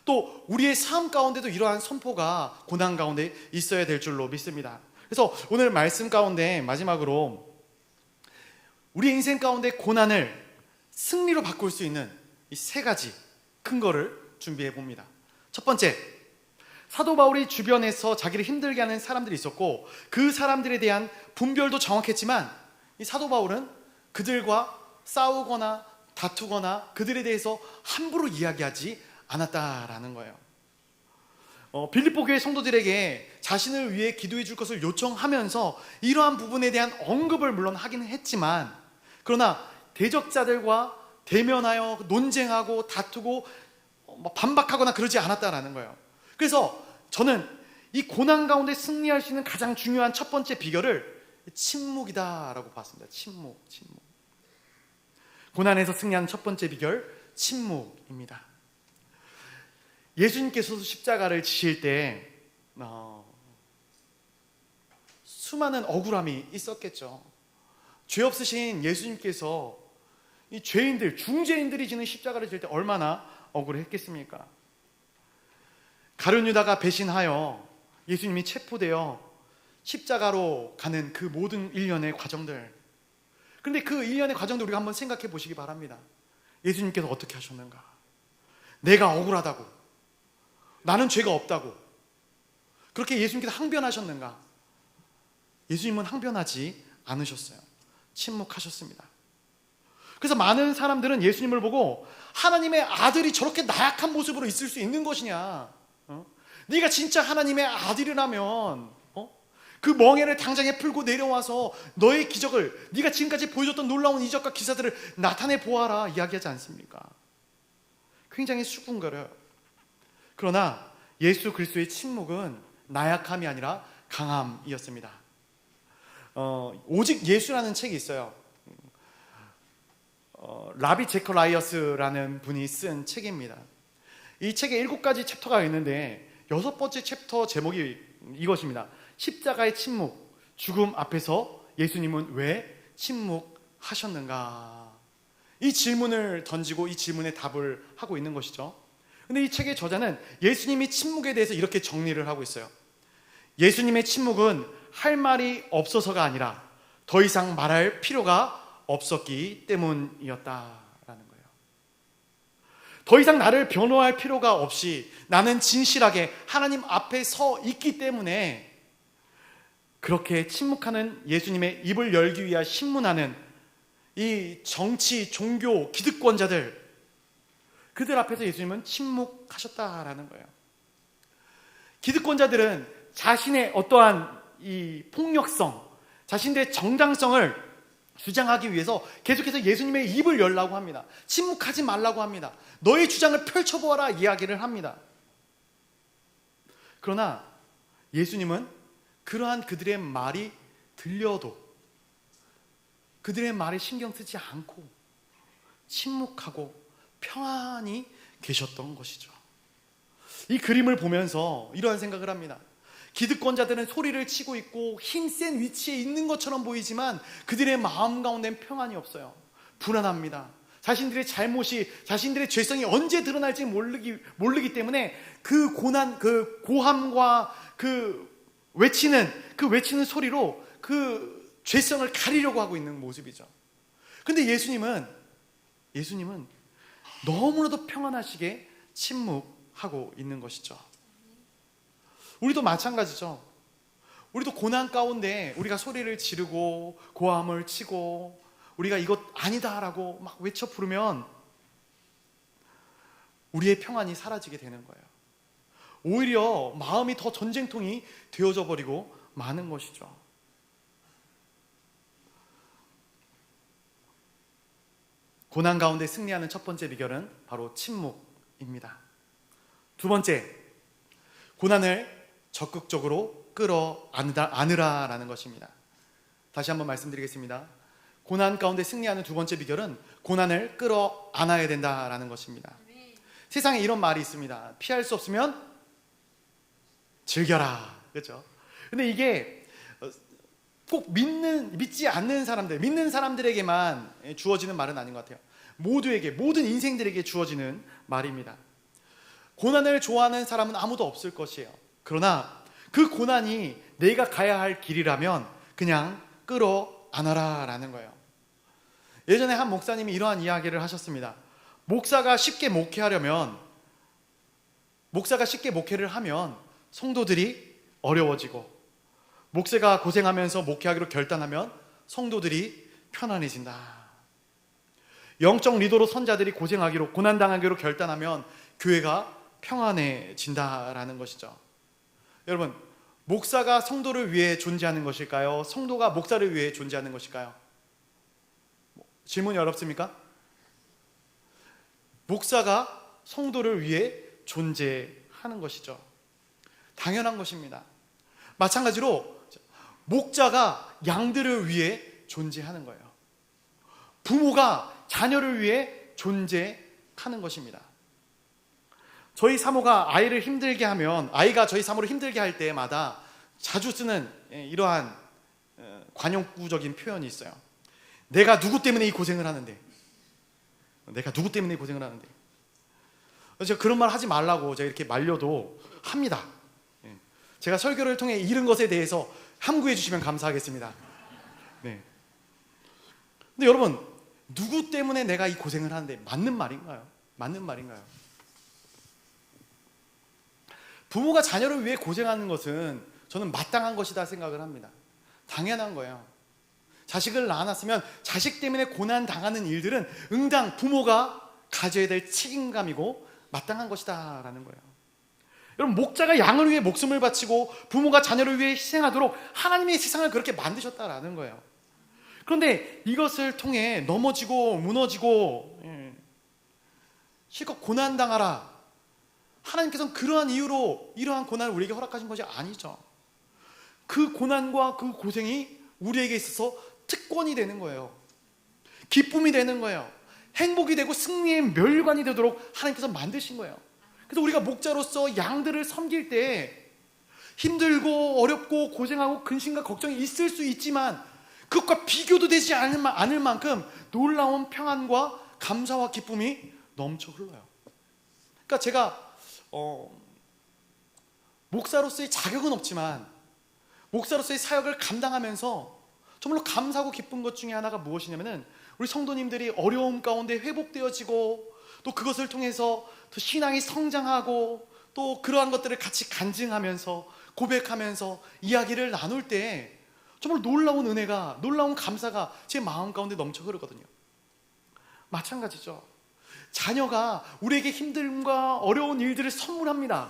또 우리의 삶 가운데도 이러한 선포가 고난 가운데 있어야 될 줄로 믿습니다. 그래서 오늘 말씀 가운데 마지막으로 우리 인생 가운데 고난을 승리로 바꿀 수 있는 이 세 가지 큰 거를 준비해 봅니다. 첫 번째, 사도 바울이 주변에서 자기를 힘들게 하는 사람들이 있었고 그 사람들에 대한 분별도 정확했지만 이 사도 바울은 그들과 싸우거나 다투거나 그들에 대해서 함부로 이야기하지 않았다라는 거예요. 빌립보 교회 성도들에게 자신을 위해 기도해 줄 것을 요청하면서 이러한 부분에 대한 언급을 물론 하기는 했지만, 그러나 대적자들과 대면하여 논쟁하고 다투고 반박하거나 그러지 않았다라는 거예요. 그래서 저는 이 고난 가운데 승리할 수 있는 가장 중요한 첫 번째 비결을 침묵이다라고 봤습니다. 침묵. 고난에서 승리하는 첫 번째 비결, 침묵입니다. 예수님께서도 십자가를 지실 때 수많은 억울함이 있었겠죠. 죄 없으신 예수님께서 이 죄인들, 중죄인들이 지는 십자가를 질 때 얼마나 억울했겠습니까? 가룟 유다가 배신하여 예수님이 체포되어 십자가로 가는 그 모든 일련의 과정들, 그런데 그 일련의 과정도 우리가 한번 생각해 보시기 바랍니다. 예수님께서 어떻게 하셨는가? 내가 억울하다고, 나는 죄가 없다고 그렇게 예수님께서 항변하셨는가? 예수님은 항변하지 않으셨어요. 침묵하셨습니다. 그래서 많은 사람들은 예수님을 보고 하나님의 아들이 저렇게 나약한 모습으로 있을 수 있는 것이냐? 네가 진짜 하나님의 아들이라면 그 멍에를 당장에 풀고 내려와서 너의 기적을, 네가 지금까지 보여줬던 놀라운 이적과 기사들을 나타내 보아라 이야기하지 않습니까? 굉장히 수군거려요. 그러나 예수 그리스도의 침묵은 나약함이 아니라 강함이었습니다. 오직 예수라는 책이 있어요. 라비 제커라이어스라는 분이 쓴 책입니다. 이 책에 7가지 챕터가 있는데 6번째 챕터 제목이 이것입니다. 십자가의 침묵, 죽음 앞에서 예수님은 왜 침묵하셨는가? 이 질문을 던지고 이 질문에 답을 하고 있는 것이죠. 근데 이 책의 저자는 예수님이 침묵에 대해서 이렇게 정리를 하고 있어요. 예수님의 침묵은 할 말이 없어서가 아니라 더 이상 말할 필요가 없었기 때문이었다라는 거예요. 더 이상 나를 변호할 필요가 없이 나는 진실하게 하나님 앞에 서 있기 때문에 그렇게 침묵하는 예수님의 입을 열기 위해 신문하는 이 정치, 종교, 기득권자들, 그들 앞에서 예수님은 침묵하셨다라는 거예요. 기득권자들은 자신의 어떠한 이 폭력성, 자신들의 정당성을 주장하기 위해서 계속해서 예수님의 입을 열라고 합니다. 침묵하지 말라고 합니다. 너의 주장을 펼쳐보아라 이야기를 합니다. 그러나 예수님은 그러한 그들의 말이 들려도 그들의 말에 신경 쓰지 않고 침묵하고 평안히 계셨던 것이죠. 이 그림을 보면서 이러한 생각을 합니다. 기득권자들은 소리를 치고 있고 힘센 위치에 있는 것처럼 보이지만 그들의 마음 가운데는 평안이 없어요. 불안합니다. 자신들의 잘못이, 자신들의 죄성이 언제 드러날지 모르기 때문에 그 고난, 그 고함과 그 외치는 소리로 그 죄성을 가리려고 하고 있는 모습이죠. 근데 예수님은 너무나도 평안하시게 침묵하고 있는 것이죠. 우리도 마찬가지죠. 우리도 고난 가운데 우리가 소리를 지르고 고함을 치고 우리가 이것 아니다라고 막 외쳐 부르면 우리의 평안이 사라지게 되는 거예요. 오히려 마음이 더 전쟁통이 되어져 버리고 마는 것이죠. 고난 가운데 승리하는 첫 번째 비결은 바로 침묵입니다. 두 번째, 고난을 적극적으로 끌어안으라라는 것입니다. 다시 한번 말씀드리겠습니다. 고난 가운데 승리하는 두 번째 비결은 고난을 끌어안아야 된다라는 것입니다. 세상에 이런 말이 있습니다. 피할 수 없으면 즐겨라. 그렇죠? 근데 이게 꼭 믿지 않는 사람들, 믿는 사람들에게만 주어지는 말은 아닌 것 같아요. 모두에게, 모든 인생들에게 주어지는 말입니다. 고난을 좋아하는 사람은 아무도 없을 것이에요. 그러나 그 고난이 내가 가야 할 길이라면 그냥 끌어안아라라는 거예요. 예전에 한 목사님이 이러한 이야기를 하셨습니다. 목사가 쉽게 목회를 하면 성도들이 어려워지고, 목사가 고생하면서 목회하기로 결단하면 성도들이 편안해진다. 영적 리더로 선자들이 고난당하기로 결단하면 교회가 평안해진다라는 것이죠. 여러분, 목사가 성도를 위해 존재하는 것일까요? 성도가 목사를 위해 존재하는 것일까요? 질문이 어렵습니까? 목사가 성도를 위해 존재하는 것이죠. 당연한 것입니다. 마찬가지로 목자가 양들을 위해 존재하는 거예요. 부모가 자녀를 위해 존재하는 것입니다. 저희 사모가 아이를 힘들게 하면, 아이가 저희 사모를 힘들게 할 때마다 자주 쓰는 이러한 관용구적인 표현이 있어요. 내가 누구 때문에 이 고생을 하는데, 제가 그런 말 하지 말라고 제가 이렇게 말려도 합니다. 제가 설교를 통해 잃은 것에 대해서 함구해 주시면 감사하겠습니다. 네. 근데 여러분, 누구 때문에 내가 이 고생을 하는데 맞는 말인가요? 부모가 자녀를 위해 고생하는 것은 저는 마땅한 것이다 생각을 합니다. 당연한 거예요. 자식을 낳았으면 자식 때문에 고난 당하는 일들은 응당 부모가 가져야 될 책임감이고 마땅한 것이다 라는 거예요. 여러분, 목자가 양을 위해 목숨을 바치고 부모가 자녀를 위해 희생하도록 하나님의 세상을 그렇게 만드셨다라는 거예요. 그런데 이것을 통해 넘어지고 무너지고 실컷 고난당하라, 하나님께서는 그러한 이유로 이러한 고난을 우리에게 허락하신 것이 아니죠. 그 고난과 그 고생이 우리에게 있어서 특권이 되는 거예요. 기쁨이 되는 거예요. 행복이 되고 승리의 멸관이 되도록 하나님께서 만드신 거예요. 그래서 우리가 목자로서 양들을 섬길 때 힘들고 어렵고 고생하고 근심과 걱정이 있을 수 있지만 그것과 비교도 되지 않을 만큼 놀라운 평안과 감사와 기쁨이 넘쳐 흘러요. 그러니까 제가 목사로서의 자격은 없지만 목사로서의 사역을 감당하면서 정말로 감사하고 기쁜 것 중에 하나가 무엇이냐면은 우리 성도님들이 어려움 가운데 회복되어지고 또 그것을 통해서 더 신앙이 성장하고 또 그러한 것들을 같이 간증하면서 고백하면서 이야기를 나눌 때 정말 놀라운 은혜가, 놀라운 감사가 제 마음 가운데 넘쳐 흐르거든요. 마찬가지죠. 자녀가 우리에게 힘듦과 어려운 일들을 선물합니다.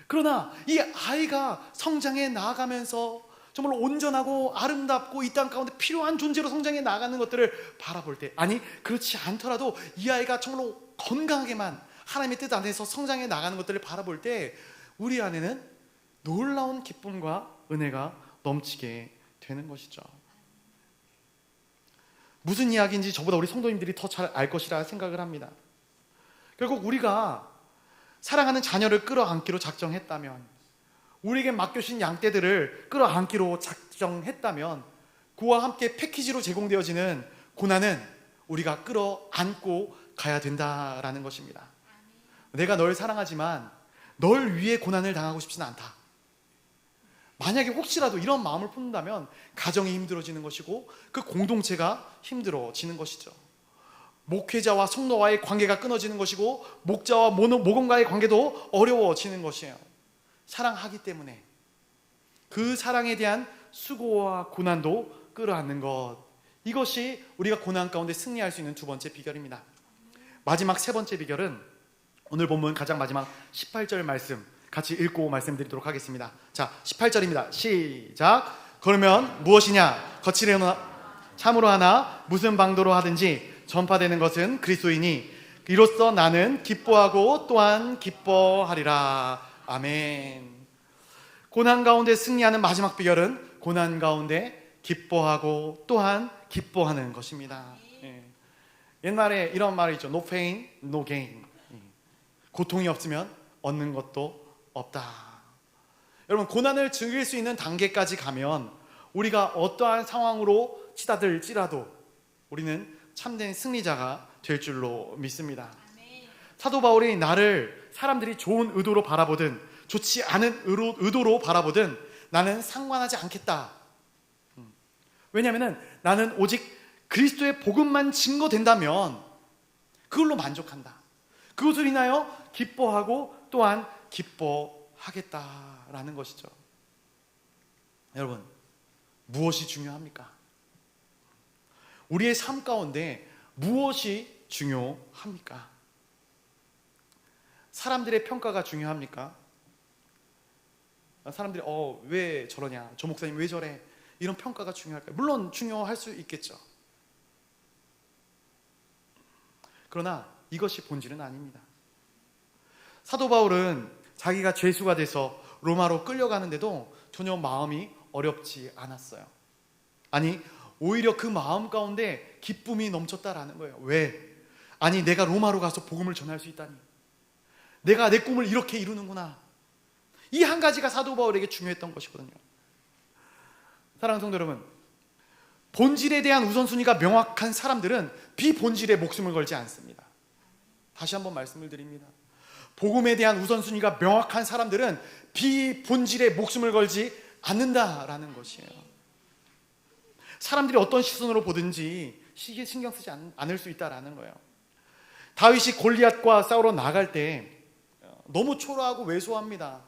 그러나 이 아이가 성장해 나아가면서 정말 온전하고 아름답고 이 땅 가운데 필요한 존재로 성장해 나가는 것들을 바라볼 때, 아니 그렇지 않더라도 이 아이가 정말 건강하게만 하나님의 뜻 안에서 성장해 나가는 것들을 바라볼 때 우리 안에는 놀라운 기쁨과 은혜가 넘치게 되는 것이죠. 무슨 이야기인지 저보다 우리 성도님들이 더 잘 알 것이라 생각을 합니다. 결국 우리가 사랑하는 자녀를 끌어안기로 작정했다면, 우리에게 맡겨진 양떼들을 끌어안기로 작정했다면, 그와 함께 패키지로 제공되어지는 고난은 우리가 끌어안고 가야 된다라는 것입니다. 내가 널 사랑하지만 널 위해 고난을 당하고 싶지는 않다. 만약에 혹시라도 이런 마음을 품는다면 가정이 힘들어지는 것이고 그 공동체가 힘들어지는 것이죠. 목회자와 성도와의 관계가 끊어지는 것이고 목자와 모금과의 관계도 어려워지는 것이에요. 사랑하기 때문에 그 사랑에 대한 수고와 고난도 끌어안는 것, 이것이 우리가 고난 가운데 승리할 수 있는 두 번째 비결입니다. 마지막 세 번째 비결은 오늘 본문 가장 마지막 18절 말씀 같이 읽고 말씀드리도록 하겠습니다. 자, 18절입니다. 시작. 그러면 무엇이냐? 거칠으나 참으로 하나 무슨 방도로 하든지 전파되는 것은 그리스도이니 이로써 나는 기뻐하고 또한 기뻐하리라. 아멘. 고난 가운데 승리하는 마지막 비결은 고난 가운데 기뻐하고 또한 기뻐하는 것입니다. 예. 옛말에 이런 말이 있죠. No pain, no gain. 고통이 없으면 얻는 것도 없다. 여러분, 고난을 즐길 수 있는 단계까지 가면 우리가 어떠한 상황으로 치닫을지라도 우리는 참된 승리자가 될 줄로 믿습니다. 사도 바울이 나를 사람들이 좋은 의도로 바라보든 좋지 않은 의도로 바라보든 나는 상관하지 않겠다. 왜냐하면 나는 오직 그리스도의 복음만 증거된다면 그걸로 만족한다. 그것을 인하여 기뻐하고 또한 기뻐하겠다라는 것이죠. 여러분, 무엇이 중요합니까? 우리의 삶 가운데 무엇이 중요합니까? 사람들의 평가가 중요합니까? 사람들이 왜 저러냐, 저 목사님 왜 저래, 이런 평가가 중요할까요? 물론 중요할 수 있겠죠. 그러나 이것이 본질은 아닙니다. 사도 바울은 자기가 죄수가 돼서 로마로 끌려가는데도 전혀 마음이 어렵지 않았어요. 아니, 오히려 그 마음 가운데 기쁨이 넘쳤다라는 거예요. 왜? 아니, 내가 로마로 가서 복음을 전할 수 있다니, 내가 내 꿈을 이렇게 이루는구나. 이 한 가지가 사도 바울에게 중요했던 것이거든요. 사랑하는 성도 여러분, 본질에 대한 우선순위가 명확한 사람들은 비본질에 목숨을 걸지 않습니다. 다시 한번 말씀을 드립니다. 복음에 대한 우선순위가 명확한 사람들은 비본질에 목숨을 걸지 않는다라는 것이에요. 사람들이 어떤 시선으로 보든지 신경 쓰지 않을 수 있다라는 거예요. 다윗이 골리앗과 싸우러 나갈 때 너무 초라하고 왜소합니다.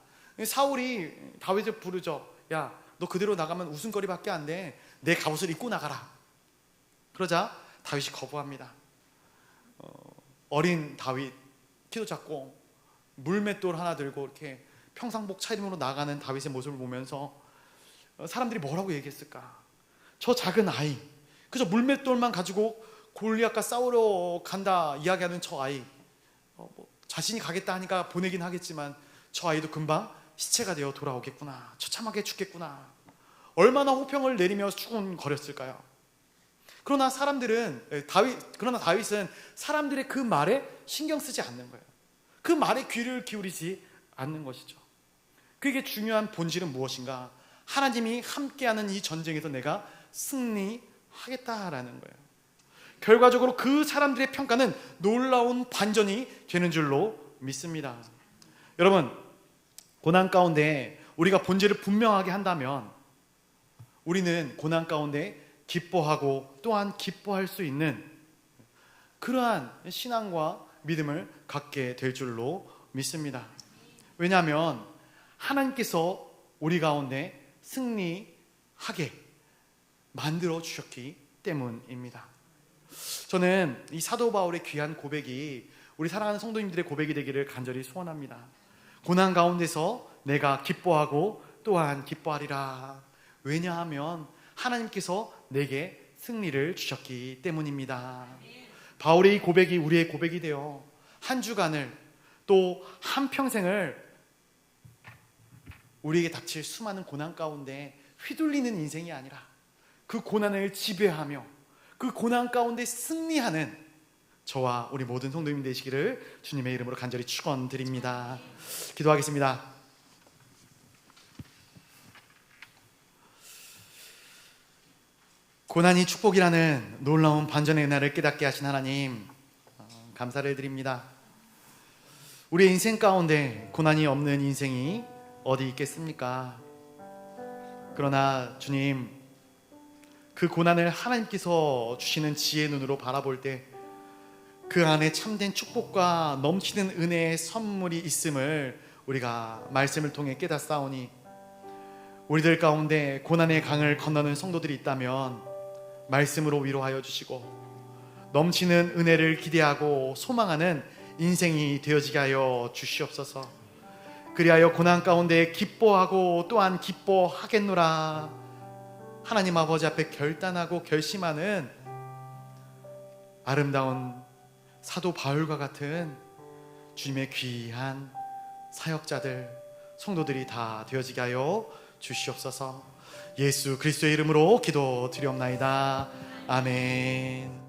사울이 다윗을 부르죠. 야, 너 그대로 나가면 웃음거리밖에 안 돼. 내 갑옷을 입고 나가라. 그러자 다윗이 거부합니다. 어린 다윗, 키도 작고 물맷돌 하나 들고 이렇게 평상복 차림으로 나가는 다윗의 모습을 보면서 사람들이 뭐라고 얘기했을까? 저 작은 아이, 그저 물맷돌만 가지고 골리앗과 싸우러 간다 이야기하는 저 아이, 자신이 가겠다 하니까 보내긴 하겠지만 저 아이도 금방 시체가 되어 돌아오겠구나, 처참하게 죽겠구나, 얼마나 호평을 내리며 수군거렸을까요? 그러나 다윗은 사람들의 그 말에 신경 쓰지 않는 거예요. 그 말에 귀를 기울이지 않는 것이죠. 그게 중요한 본질은 무엇인가? 하나님이 함께하는 이 전쟁에서 내가 승리하겠다라는 거예요. 결과적으로 그 사람들의 평가는 놀라운 반전이 되는 줄로 믿습니다. 여러분, 고난 가운데 우리가 본질을 분명하게 한다면 우리는 고난 가운데 기뻐하고 또한 기뻐할 수 있는 그러한 신앙과 믿음을 갖게 될 줄로 믿습니다. 왜냐하면 하나님께서 우리 가운데 승리하게 만들어 주셨기 때문입니다. 저는 이 사도 바울의 귀한 고백이 우리 사랑하는 성도님들의 고백이 되기를 간절히 소원합니다. 고난 가운데서 내가 기뻐하고 또한 기뻐하리라. 왜냐하면 하나님께서 내게 승리를 주셨기 때문입니다. 바울의 이 고백이 우리의 고백이 되어 한 주간을 또 한평생을 우리에게 닥칠 수많은 고난 가운데 휘둘리는 인생이 아니라 그 고난을 지배하며 그 고난 가운데 승리하는 저와 우리 모든 성도님 되시기를 주님의 이름으로 간절히 축원드립니다. 기도하겠습니다. 고난이 축복이라는 놀라운 반전의 은혜를 깨닫게 하신 하나님, 감사를 드립니다. 우리의 인생 가운데 고난이 없는 인생이 어디 있겠습니까? 그러나 주님, 그 고난을 하나님께서 주시는 지혜의 눈으로 바라볼 때 그 안에 참된 축복과 넘치는 은혜의 선물이 있음을 우리가 말씀을 통해 깨닫사오니, 우리들 가운데 고난의 강을 건너는 성도들이 있다면 말씀으로 위로하여 주시고 넘치는 은혜를 기대하고 소망하는 인생이 되어지게 하여 주시옵소서. 그리하여 고난 가운데 기뻐하고 또한 기뻐하겠노라 하나님 아버지 앞에 결단하고 결심하는 아름다운 사도 바울과 같은 주님의 귀한 사역자들, 성도들이 다 되어지게 하여 주시옵소서. 예수 그리스도의 이름으로 기도드리옵나이다. 아멘.